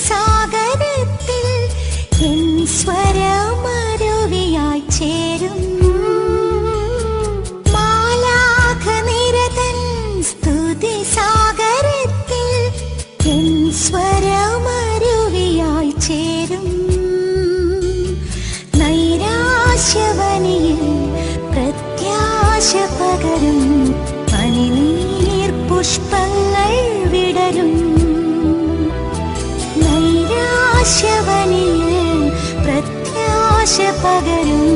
സാഗരത്തിൽ N സ്വരമരുവിയായി ചേരും. മാലാഖനിരതൻ സ്തുതി സാഗരത്തിൽ N സ്വരമരുവിയായി ചേരും. നൈരാശ്യവനിയിൽ പ്രത്യാശ പകരും പനിനീർ പുഷ്പങ്ങൾ വിടരും. നൈരാശ്യവനിയിൽ പ്രത്യാശ പകരും